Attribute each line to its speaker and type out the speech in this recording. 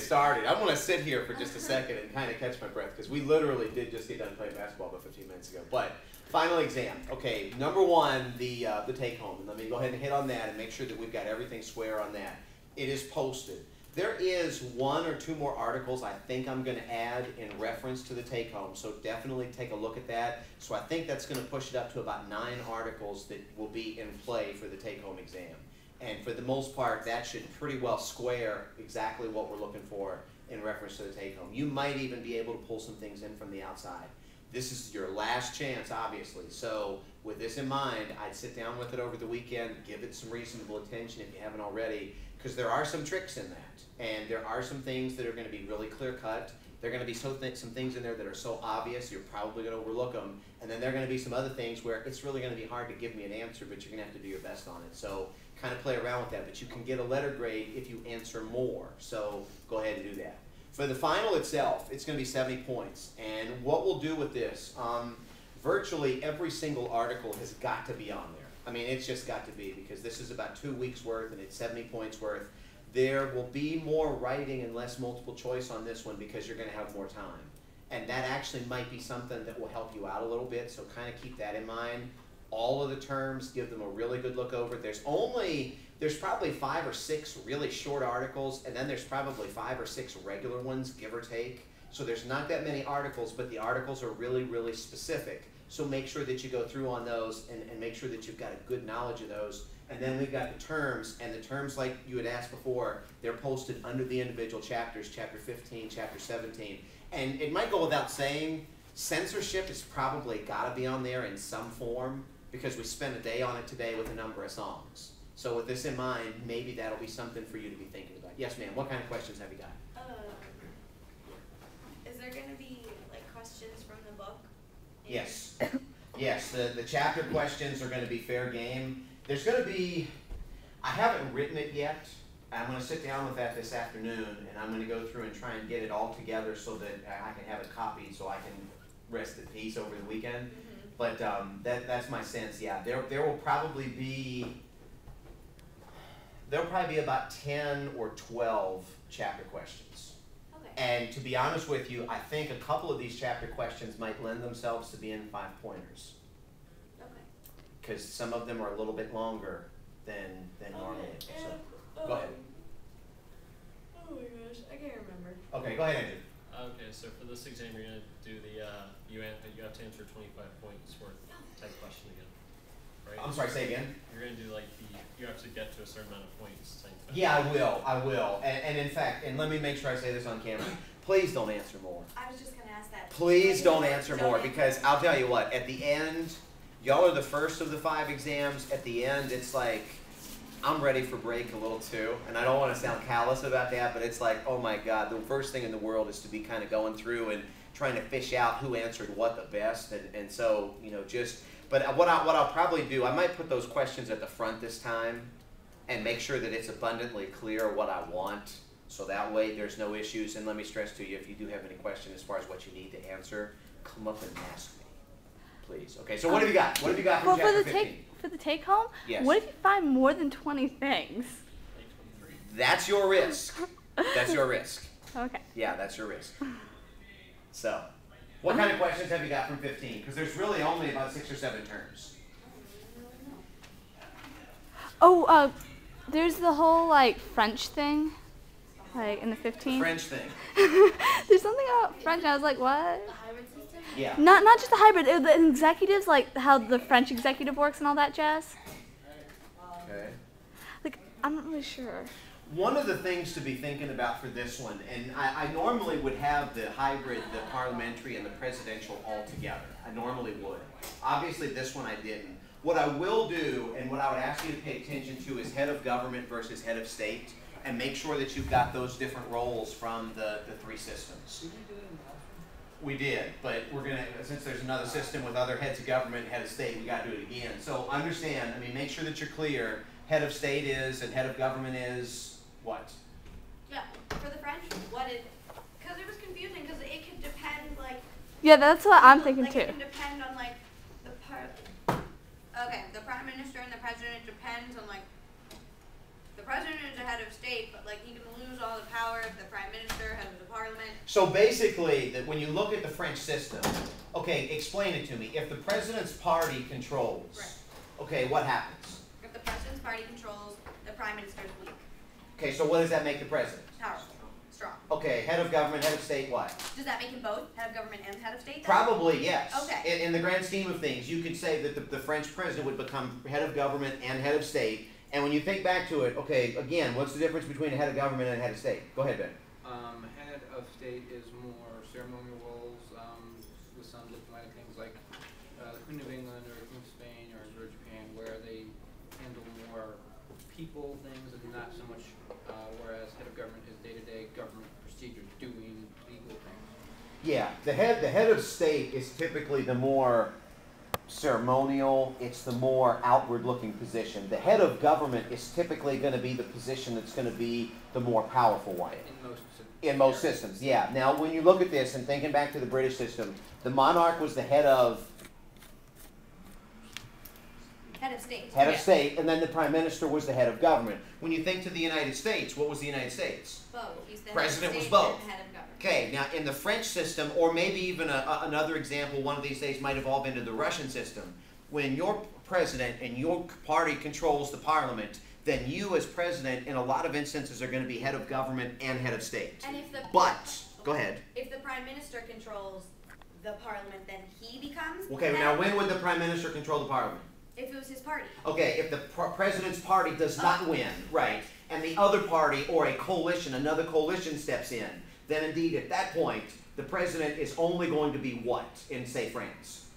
Speaker 1: started. I'm going to sit here for just a second and kind of catch my breath because we literally did just get done playing basketball about 15 minutes ago. But final exam. Okay, number one, the take home. And let me go ahead and hit on that and make sure that we've got everything square on that. It is posted. There is 1 or 2 more articles I think I'm going to add in reference to the take home. So definitely take a look at that. So I think that's going to push it up to about 9 articles that will be in play for the take home exam. And for the most part, that should pretty well square exactly what we're looking for in reference to the take-home. You might even be able to pull some things in from the outside. This is your last chance, obviously. So with this in mind, I'd sit down with it over the weekend, give it some reasonable attention if you haven't already, because there are some tricks in that. And there are some things that are going to be really clear-cut. There are going to be some things in there that are so obvious, you're probably going to overlook them. And then there are going to be some other things where it's really going to be hard to give me an answer, but you're going to have to do your best on it. So kind of play around with that, but you can get a letter grade if you answer more. So go ahead and do that. For the final itself, it's going to be 70 points. And what we'll do with this, virtually every single article has got to be on there. I mean, it's just got to be, because this is about 2 weeks worth and it's 70 points worth. There will be more writing and less multiple choice on this one because you're going to have more time. And that actually might be something that will help you out a little bit, so kind of keep that in mind. All of the terms, give them a really good look over. There's probably 5 or 6 really short articles, and then there's probably 5 or 6 regular ones, give or take. So there's not that many articles, but the articles are really, really specific. So make sure that you go through on those and make sure that you've got a good knowledge of those. And then we've got the terms, and the terms, like you had asked before, they're posted under the individual chapters, chapter 15, chapter 17. And it might go without saying, censorship has probably got to be on there in some form, because we spent a day on it today with a number of songs. So with this in mind, maybe that'll be something for you to be thinking about. Yes, ma'am. What kind of questions have you got?
Speaker 2: Is there going to be like questions from the book?
Speaker 1: Yes. Yes, the chapter questions are going to be fair game. There's going to be, I haven't written it yet. I'm going to sit down with that this afternoon, and I'm going to go through and try and get it all together so that I can have it copied so I can rest at peace over the weekend. Mm-hmm. But that's my sense. Yeah, there will probably be about 10 or 12 chapter questions.
Speaker 2: Okay.
Speaker 1: And to be honest with you, I think a couple of these chapter questions might lend themselves to being 5-pointers.
Speaker 2: Okay.
Speaker 1: Because some of them are a little bit longer than normally. So go ahead.
Speaker 2: Oh my gosh, I can't remember.
Speaker 1: Okay, go ahead, Andrew.
Speaker 3: Okay, so for this exam, you're going to do the, you have to answer 25 points worth type question again, right?
Speaker 1: I'm sorry, say again?
Speaker 3: You're going to do like you have to get to a certain amount of points type question.
Speaker 1: Yeah, I will. And in fact, and let me make sure I say this on camera, please don't answer more.
Speaker 2: I was just going to ask that.
Speaker 1: Please don't answer more, because I'll tell you what, at the end, y'all are the first of the 5 exams. At the end, it's like, I'm ready for break a little too, and I don't want to sound callous about that, but it's like, oh my God, the first thing in the world is to be kind of going through and trying to fish out who answered what the best, and so, you know, but what I'll probably do, I might put those questions at the front this time and make sure that it's abundantly clear what I want, so that way there's no issues. And let me stress to you, if you do have any question as far as what you need to answer, come up and ask me, please. Okay, so what have you got? What have you got from chapter 15?
Speaker 4: For the take home?
Speaker 1: Yes.
Speaker 4: What if you find more than 20 things?
Speaker 1: That's your risk. That's your risk.
Speaker 4: Okay.
Speaker 1: Yeah, that's your risk. So, what kind of questions have you got from 15? Because there's really only about 6 or 7 terms.
Speaker 4: Oh, there's the whole like French thing, like in the 15.
Speaker 1: French thing.
Speaker 4: There's something about French. I was like, what?
Speaker 2: The hybrid system?
Speaker 1: Yeah.
Speaker 4: Not just the hybrid, the executives, like how the French executive works and all that jazz.
Speaker 1: Okay.
Speaker 4: Like, I'm not really sure.
Speaker 1: One of the things to be thinking about for this one, and I normally would have the hybrid, the parliamentary, and the presidential all together. I normally would. Obviously, this one I didn't. What I will do, and what I would ask you to pay attention to, is head of government versus head of state, and make sure that you've got those different roles from the 3 systems. We did, but we're going to, since there's another system with other heads of government and head of state, we got to do it again. So understand, I mean, make sure that you're clear. Head of state is, and head of government is what?
Speaker 2: Yeah, for the French, what is, because it was confusing, because it could depend, like.
Speaker 4: Yeah, that's what I'm thinking
Speaker 2: like,
Speaker 4: too.
Speaker 2: It can depend on, like, the prime minister and the president depends on, like, the president is the head of state, but, like, he can lose all the power if the prime minister
Speaker 1: So basically, that when you look at the French system, okay, explain it to me. If the president's party controls,
Speaker 2: Right.
Speaker 1: okay, what happens?
Speaker 2: If the president's party controls, the prime minister's weak,
Speaker 1: Okay, so what does that make the president?
Speaker 2: powerful, strong.
Speaker 1: Okay, head of government, head of state, what?
Speaker 2: Does that make him both head of government and head of state? Then?
Speaker 1: Probably, yes.
Speaker 2: Okay.
Speaker 1: In the grand scheme of things, you could say that the French president would become head of government and head of state. And when you think back to it, okay, again, what's the difference between a head of government and a head of state? Go ahead, Ben.
Speaker 5: Head of state is more ceremonial roles with some diplomatic things like the Queen of England or Queen of Spain or Emperor of Japan, where they handle more people things and not so much. Whereas head of government is day-to-day government procedures, doing legal things.
Speaker 1: Yeah, the head of state is typically the more ceremonial, it's the more outward looking position. The head of government is typically going to be the position that's going to be the more powerful one. In most systems, yeah. Now, when you look at this and thinking back to the British system, the monarch was the head of
Speaker 2: state.
Speaker 1: head of state, and then the prime minister was the head of government. When you think to the United States, what was the United States?
Speaker 2: Both. He's the
Speaker 1: President
Speaker 2: head
Speaker 1: was
Speaker 2: of state
Speaker 1: both.
Speaker 2: and head of government.
Speaker 1: Okay, now in the French system, or maybe even another example, one of these days might evolve into the Russian system. When your president and your party controls the parliament, then you as president, in a lot of instances, are going to be head of government and head of state.
Speaker 2: And if the
Speaker 1: Go ahead.
Speaker 2: If the prime minister controls the parliament, then he becomes.
Speaker 1: Okay, now when would the prime minister control the parliament?
Speaker 2: If it was his party.
Speaker 1: Okay, if the president's party does not win, right, and the other party or a coalition, another coalition steps in, then indeed at that point, the president is only going to be what in, say, France?